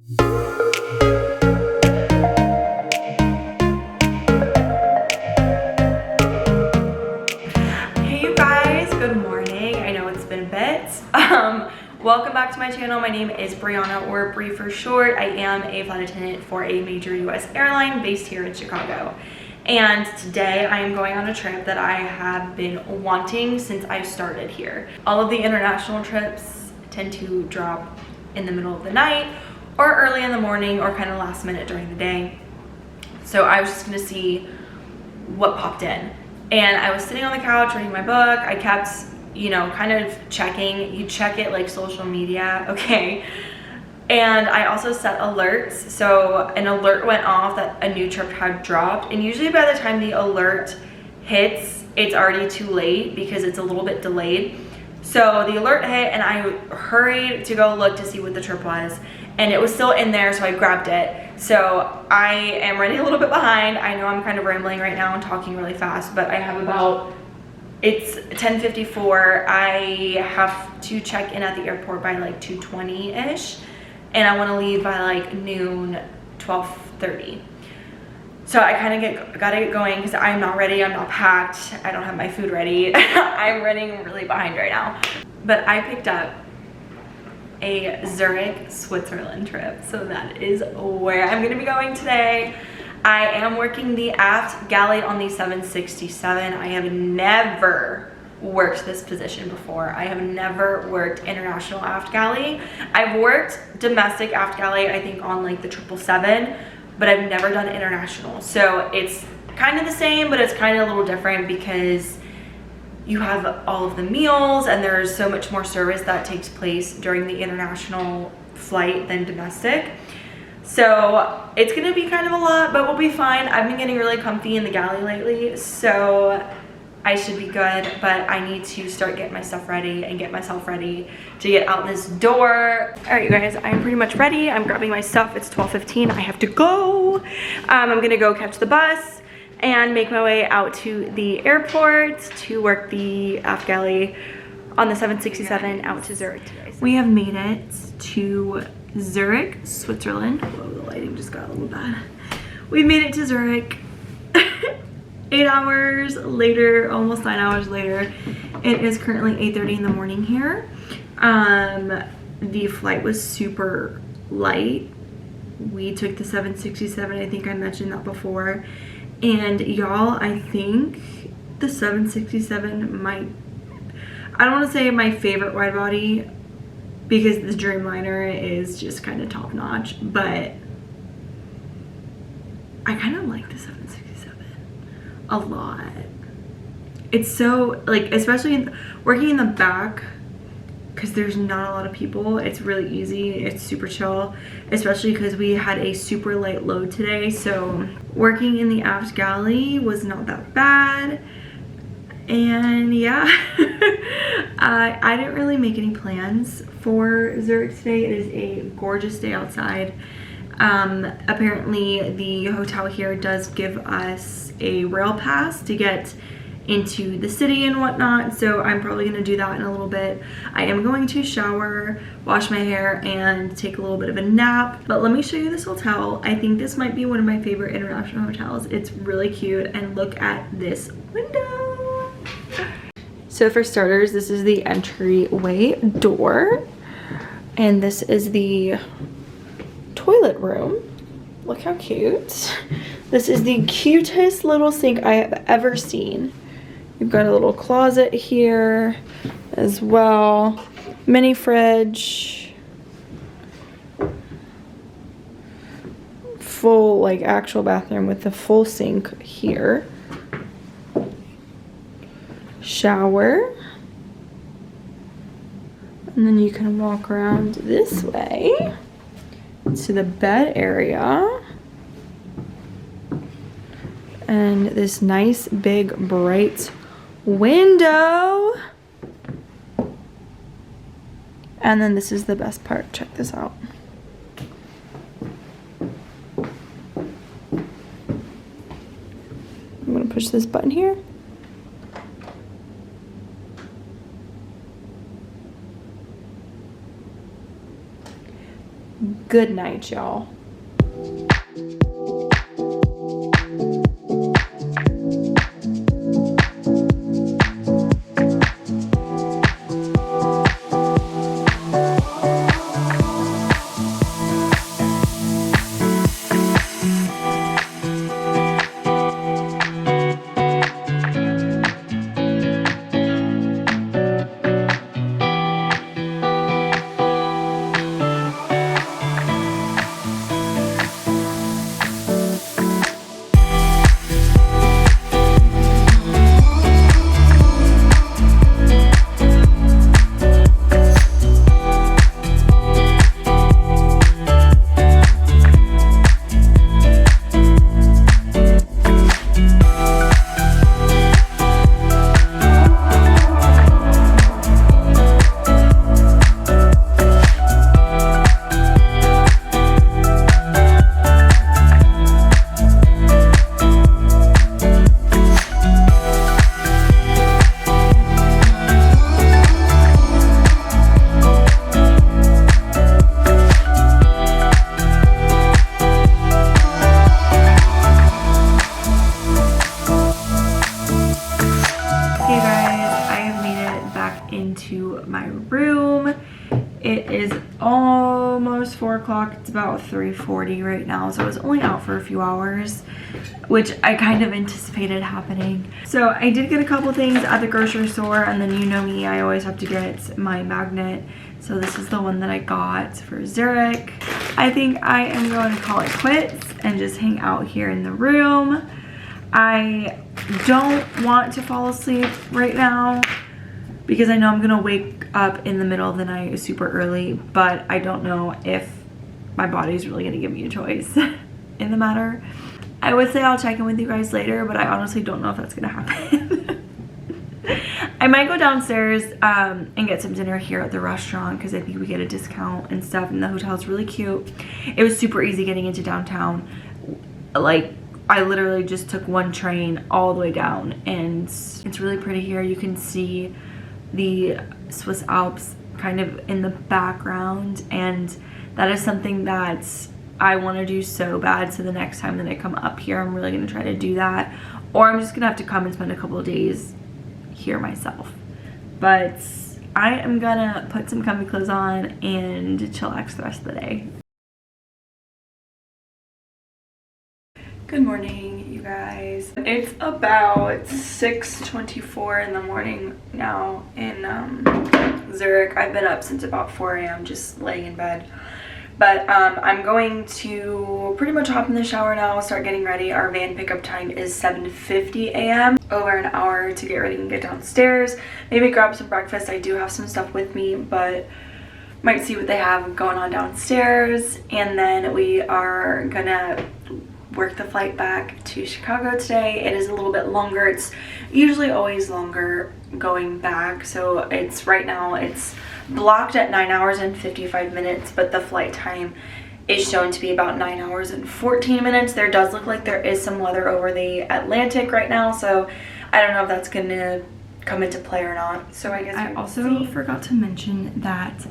Hey you guys, good morning. I know it's been a bit. Welcome back to my channel. My name is Brianna, or Bri for short. I am a flight attendant for a major US airline based here in Chicago. And today I am going on a trip that I have been wanting since I started here. All of the international trips tend to drop in the middle of the night or early in the morning or kind of last minute during the day. So I was just gonna see what popped in. And I was sitting on the couch reading my book. I kept, you know, kind of checking. You check it like social media, okay? And I also set alerts. So an alert went off that a new trip had dropped. And usually by the time the alert hits, it's already too late because it's a little bit delayed. So the alert hit and I hurried to go look to see what the trip was. And it was still in there, so I grabbed it. So I am running a little bit behind. I know I'm kind of rambling right now and talking really fast, but I have about, it's 10:54. I have to check in at the airport by like 2:20-ish. And I wanna leave by like noon, 12:30. So I kind of gotta get going because I'm not ready, I'm not packed, I don't have my food ready. I'm running really behind right now. But I picked up a Zurich, Switzerland trip. So that is where I'm gonna be going today. I am working the aft galley on the 767. I have never worked this position before. I have never worked international aft galley. I've worked domestic aft galley, I think on like the 777, but I've never done international. So it's kind of the same, but it's kind of a little different because you have all of the meals and there's so much more service that takes place during the international flight than domestic. So it's gonna be kind of a lot, but we'll be fine. I've been getting really comfy in the galley lately, so I should be good, but I need to start getting my stuff ready and get myself ready to get out this door. All right, you guys, I'm pretty much ready. I'm grabbing my stuff. It's 12:15. I have to go. I'm gonna go catch the bus and make my way out to the airport to work the aft galley on the 767 out to Zurich today. We have made it to Zurich, Switzerland. Whoa, the lighting just got a little bad. We've made it to Zurich. 8 hours later, almost 9 hours later. It is currently 8:30 in the morning here. The flight was super light. We took the 767, I think I mentioned that before. And y'all, I think the 767 might, I don't want to say my favorite wide body because the Dreamliner is just kind of top notch, but I kind of like the 767 a lot. It's so, like, especially working in the back, because there's not a lot of people, it's really easy, it's super chill, especially because we had a super light load today. So working in the aft galley was not that bad. And yeah, I didn't really make any plans for Zurich today. It is a gorgeous day outside. Apparently the hotel here does give us a rail pass to get into the city and whatnot, so I'm probably gonna do that in a little bit. I am going to shower, wash my hair, and take a little bit of a nap. But let me show you this hotel. I think this might be one of my favorite international hotels. It's really cute, and look at this window. So for starters, this is the entryway door, and this is the toilet room. Look how cute. This is the cutest little sink I have ever seen. You've got a little closet here as well. Mini fridge. Full, like, actual bathroom with the full sink here. Shower. And then you can walk around this way to the bed area. And this nice big bright window. And then this is the best part. Check this out. I'm gonna push this button here. Good night, y'all. It is almost 4 o'clock. It's about 3:40 right now, so I was only out for a few hours, which I kind of anticipated happening. So I did get a couple things at the grocery store, and then you know me, I always have to get my magnet. So this is the one that I got for Zurich. I think I am going to call it quits and just hang out here in the room. I don't want to fall asleep right now because I know I'm gonna wake up in the middle of the night super early, but I don't know if my body's really gonna give me a choice in the matter. I would say I'll check in with you guys later, but I honestly don't know if that's gonna happen. I might go downstairs and get some dinner here at the restaurant because I think we get a discount and stuff, and the hotel's really cute. It was super easy getting into downtown. Like, I literally just took one train all the way down, and it's really pretty here. You can see the Swiss Alps kind of in the background, and that is something that I want to do so bad. So the next time that I come up here, I'm really going to try to do that, or I'm just going to have to come and spend a couple of days here myself. But I am gonna put some comfy clothes on and chillax the rest of the day. Good morning, you guys. It's about 6:24 in the morning now in Zurich. I've been up since about 4 a.m. just laying in bed. But I'm going to pretty much hop in the shower now, start getting ready. Our van pickup time is 7:50 a.m. Over an hour to get ready and get downstairs. Maybe grab some breakfast. I do have some stuff with me, but might see what they have going on downstairs. And then we are gonna work the flight back to Chicago today. It is a little bit longer. It's usually always longer going back. So it's right now it's blocked at 9 hours and 55 minutes, but the flight time is shown to be about 9 hours and 14 minutes. There does look like there is some weather over the Atlantic right now, so I don't know if that's gonna come into play or not. So I guess I also forgot to mention that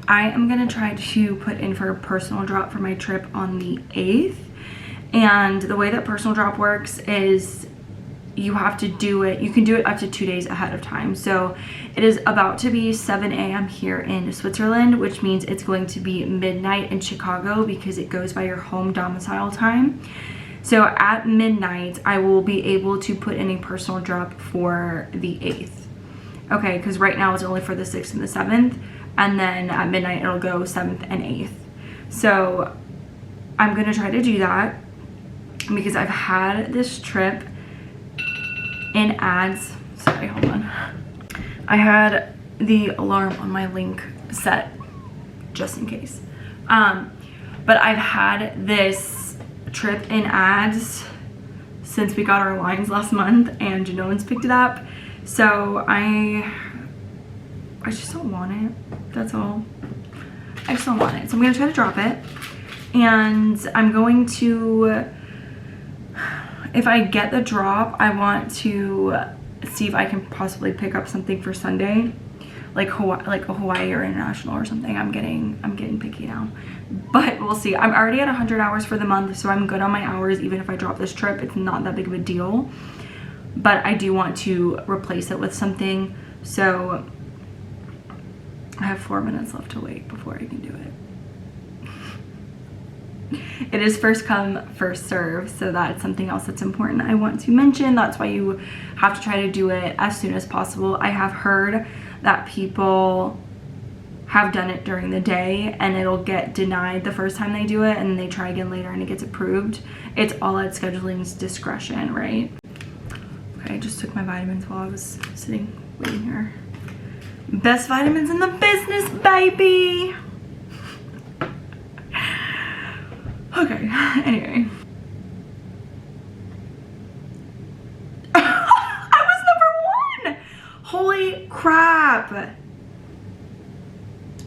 I am gonna try to put in for a personal drop for my trip on the 8th. And the way that personal drop works is you have to do it, you can do it up to 2 days ahead of time. So it is about to be 7 a.m. here in Switzerland, which means it's going to be midnight in Chicago because it goes by your home domicile time. So at midnight, I will be able to put in a personal drop for the 8th. Okay, because right now it's only for the 6th and the 7th, and then at midnight it'll go 7th and 8th. So I'm gonna try to do that because I've had this trip in ads. Sorry, hold on. I had the alarm on my link set just in case. But I've had this trip in ads since we got our lines last month and no one's picked it up. So I just don't want it. That's all. I just don't want it. So I'm gonna try to drop it. And I'm going to, if I get the drop, I want to see if I can possibly pick up something for Sunday. like Hawaii or international or something. I'm getting picky now, but we'll see. I'm already at 100 hours for the month, so I'm good on my hours. Even if I drop this trip, it's not that big of a deal, but I do want to replace it with something. So I have 4 minutes left to wait before I can do it. It is first come, first serve, so that's something else that's important I want to mention. That's why you have to try to do it as soon as possible. I have heard that people have done it during the day and it'll get denied the first time they do it, and they try again later and it gets approved. It's all at scheduling's discretion, right? Okay, I just took my vitamins while I was sitting waiting here. Best vitamins in the business, baby! Okay, anyway. I was number 1! Holy crap!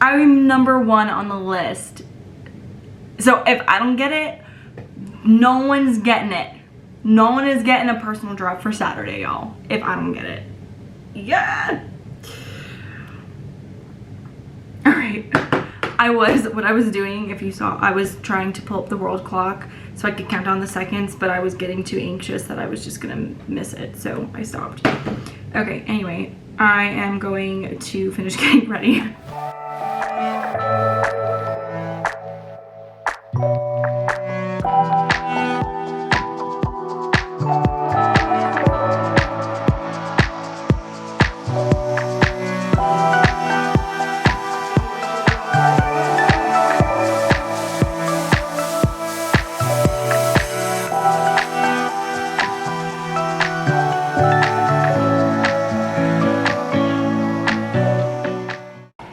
I'm number 1 on the list. So if I don't get it, no one's getting it. No one is getting a personal drop for Saturday, y'all. If I don't get it. Yeah! Alright. What I was doing, if you saw, I was trying to pull up the world clock so I could count down the seconds, but I was getting too anxious that I was just gonna miss it, so I stopped. Okay, anyway, I am going to finish getting ready.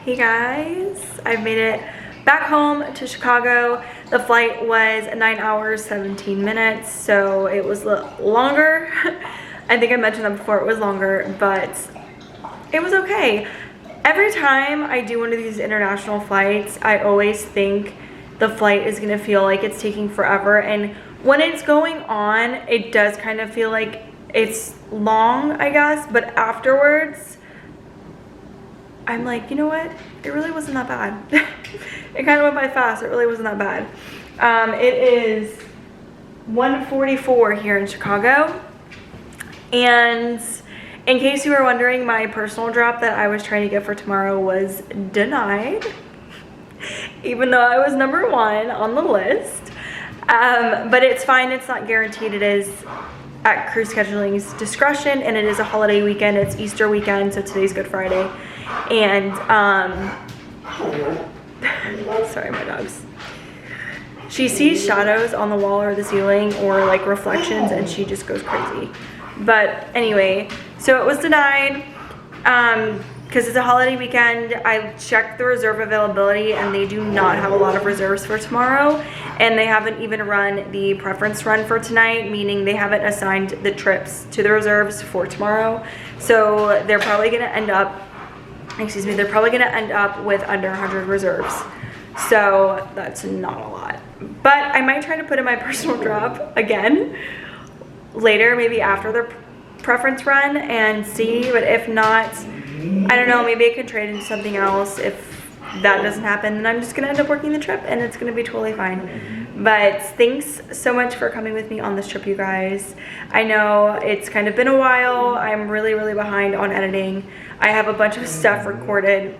Hey guys, I've made it back home to Chicago. The flight was 9 hours, 17 minutes, so it was longer. I think I mentioned that before, it was longer, but it was okay. Every time I do one of these international flights, I always think the flight is gonna feel like it's taking forever, and when it's going on, it does kind of feel like it's long, I guess, but afterwards, I'm like, you know what? It really wasn't that bad. It kind of went by fast. It really wasn't that bad. It is 1:44 here in Chicago. And in case you were wondering, my personal drop that I was trying to get for tomorrow was denied. Even though I was number 1 on the list. But it's fine. It's not guaranteed. It is at crew scheduling's discretion, and it is a holiday weekend. It's Easter weekend, so today's Good Friday. And sorry, my dogs. She sees shadows on the wall or the ceiling or like reflections, and she just goes crazy. But anyway, so it was denied because it's a holiday weekend. I checked the reserve availability and they do not have a lot of reserves for tomorrow, and they haven't even run the preference run for tonight, meaning they haven't assigned the trips to the reserves for tomorrow. So they're probably gonna end up, they're probably gonna end up with under 100 reserves. So that's not a lot. But I might try to put in my personal drop again later, maybe after the preference run, and see. But if not, I don't know, maybe I could trade into something else. If that doesn't happen, then I'm just gonna end up working the trip, and it's gonna be totally fine. But thanks so much for coming with me on this trip, you guys. I know it's kind of been a while. I'm really behind on editing. I have a bunch of stuff recorded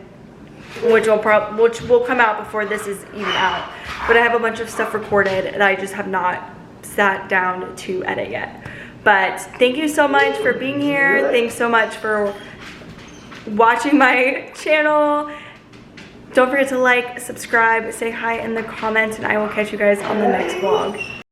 which will come out before this is even out, but I have a bunch of stuff recorded and I just have not sat down to edit yet. But thank you so much for being here. Thanks so much for watching my channel. Don't forget to like, subscribe, say hi in the comments, and I will catch you guys on the next vlog.